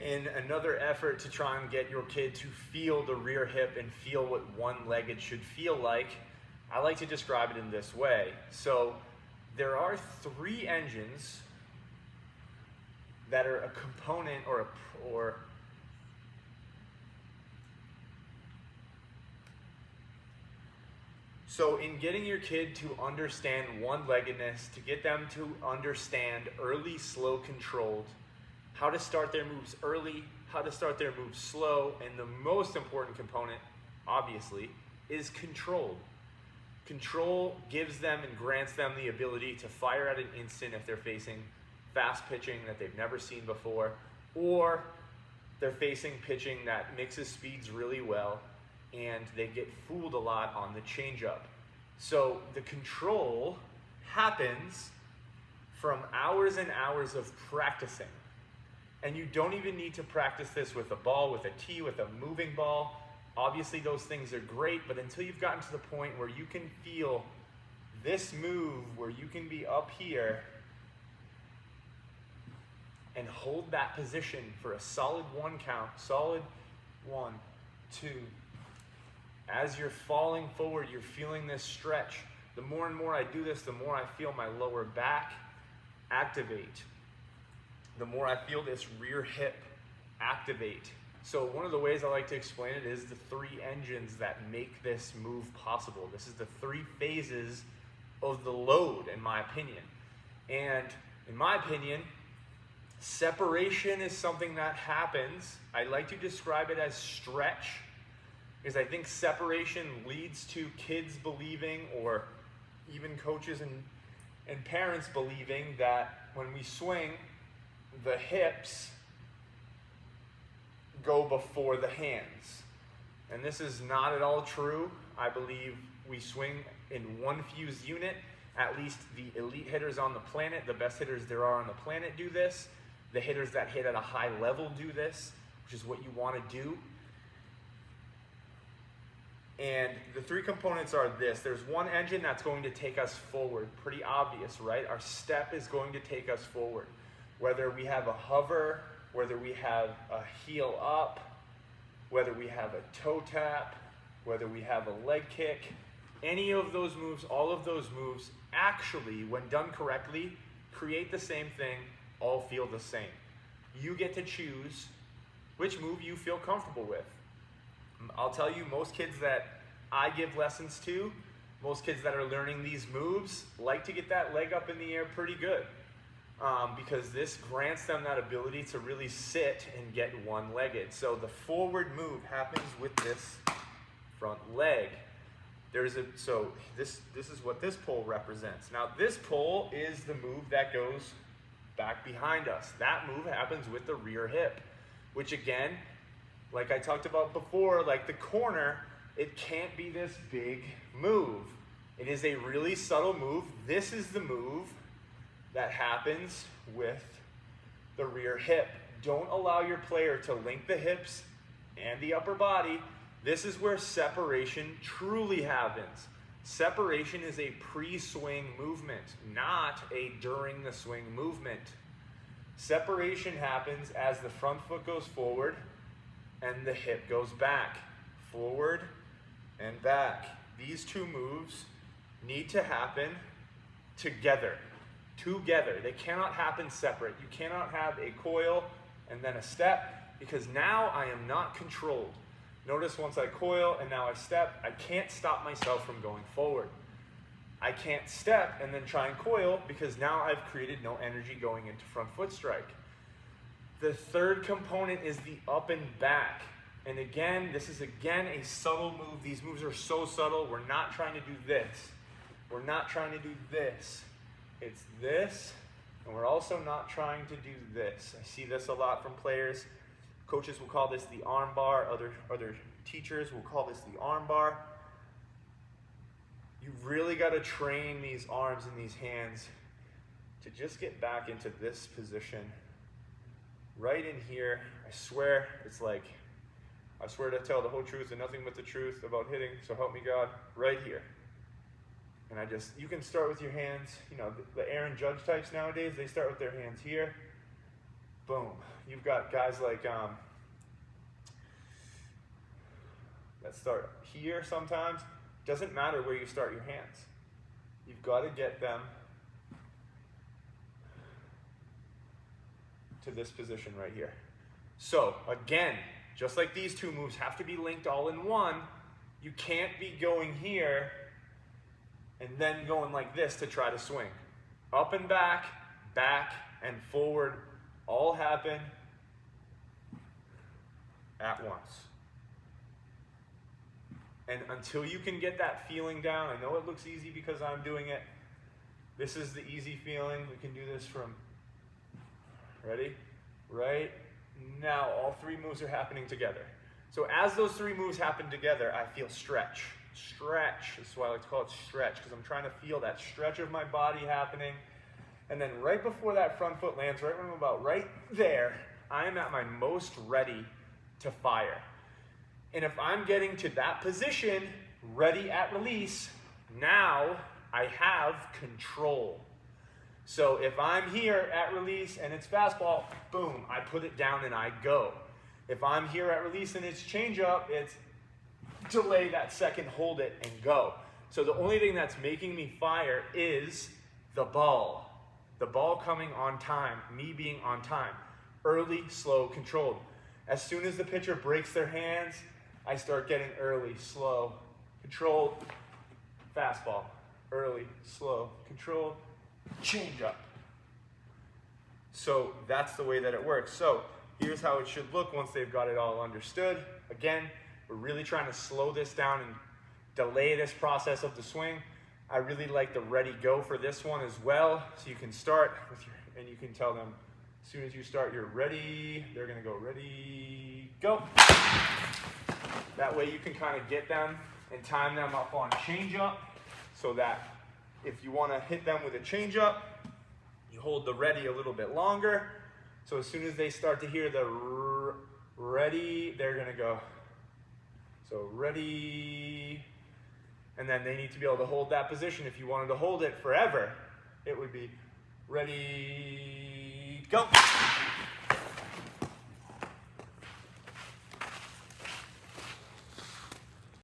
in another effort to try and get your kid to feel the rear hip and feel what one-legged should feel like, I like to describe it in this way. So there are 3 engines that are a component So in getting your kid to understand one-leggedness, to get them to understand early, slow, controlled, how to start their moves early, how to start their moves slow, and the most important component, obviously, is control. Control gives them and grants them the ability to fire at an instant if they're facing fast pitching that they've never seen before, or they're facing pitching that mixes speeds really well, and they get fooled a lot on the changeup. So the control happens from hours and hours of practicing. And you don't even need to practice this with a ball, with a tee, with a moving ball. Obviously those things are great, but until you've gotten to the point where you can feel this move, where you can be up here and hold that position for a solid 1 count, solid 1, 2. As you're falling forward, you're feeling this stretch. The more and more I do this, the more I feel my lower back activate. The more I feel this rear hip activate. So one of the ways I like to explain it is the 3 engines that make this move possible. This is the 3 phases of the load, in my opinion. And in my opinion, separation is something that happens. I like to describe it as stretch, because I think separation leads to kids believing, or even coaches and parents believing, that when we swing, the hips go before the hands. And this is not at all true. I believe we swing in one fused unit. At least the elite hitters on the planet, the best hitters there are on the planet, do this. The hitters that hit at a high level do this, which is what you want to do. And the 3 components are this. There's one engine that's going to take us forward. Pretty obvious, right? Our step is going to take us forward. Whether we have a hover, whether we have a heel up, whether we have a toe tap, whether we have a leg kick, any of those moves, all of those moves, actually, when done correctly, create the same thing, all feel the same. You get to choose which move you feel comfortable with. I'll tell you, most kids that I give lessons to, most kids that are learning these moves, like to get that leg up in the air pretty good. Because this grants them that ability to really sit and get one-legged. So the forward move happens with this front leg. So this is what this pole represents. Now this pole is the move that goes back behind us. That move happens with the rear hip, which again, like I talked about before, like the corner, it can't be this big move. It is a really subtle move. This is the move that happens with the rear hip. Don't allow your player to link the hips and the upper body. This is where separation truly happens. Separation is a pre-swing movement, not a during the swing movement. Separation happens as the front foot goes forward and the hip goes back. Forward and back. These 2 moves need to happen together. Together. They cannot happen separate. You cannot have a coil and then a step, because now I am not controlled. Notice once I coil and now I step, I can't stop myself from going forward. I can't step and then try and coil, because now I've created no energy going into front foot strike. The 3rd component is the up and back. And again, this is again a subtle move. These moves are so subtle. We're not trying to do this. We're not trying to do this. It's this, and we're also not trying to do this. I see this a lot from players. Coaches will call this the arm bar. Other teachers will call this the arm bar. You really got to train these arms and these hands to just get back into this position. Right in here. I swear, it's like, I swear to tell the whole truth and nothing but the truth about hitting, so help me God, right here. And you can start with your hands, you know, the Aaron Judge types nowadays, they start with their hands here. boom. You've got guys like that start here sometimes. Doesn't matter where you start your hands. You've got to get them to this position right here. So again, just like these two moves have to be linked all in one, you can't be going here and then going like this to try to swing. Up and back and forward all happen at once. And until you can get that feeling down, I know it looks easy because I'm doing it. This is the easy feeling. We can do this from, ready? Right now, all three moves are happening together. So as those three moves happen together, I feel stretch. Stretch, that's why I like to call it stretch, because I'm trying to feel that stretch of my body happening. And then right before that front foot lands, right when I'm about right there, I am at my most ready to fire. And if I'm getting to that position, ready at release, now I have control. So if I'm here at release and it's fastball, boom, I put it down and I go. If I'm here at release and it's changeup, it's delay that second, hold it, and go. So the only thing that's making me fire is the ball. The ball coming on time, me being on time. Early, slow, controlled. As soon as the pitcher breaks their hands, I start getting early, slow, controlled, fastball. Early, slow, controlled, change up. So that's the way that it works. So here's how it should look once they've got it all understood. Again, we're really trying to slow this down and delay this process of the swing. I really like the ready go for this one as well. So you can start with your, and you can tell them as soon as you start you're ready, they're gonna go ready, go. That way you can kind of get them and time them up on changeup so that if you want to hit them with a changeup, you hold the ready a little bit longer. So as soon as they start to hear the ready, they're going to go. So ready, and then they need to be able to hold that position. If you wanted to hold it forever, it would be ready, go.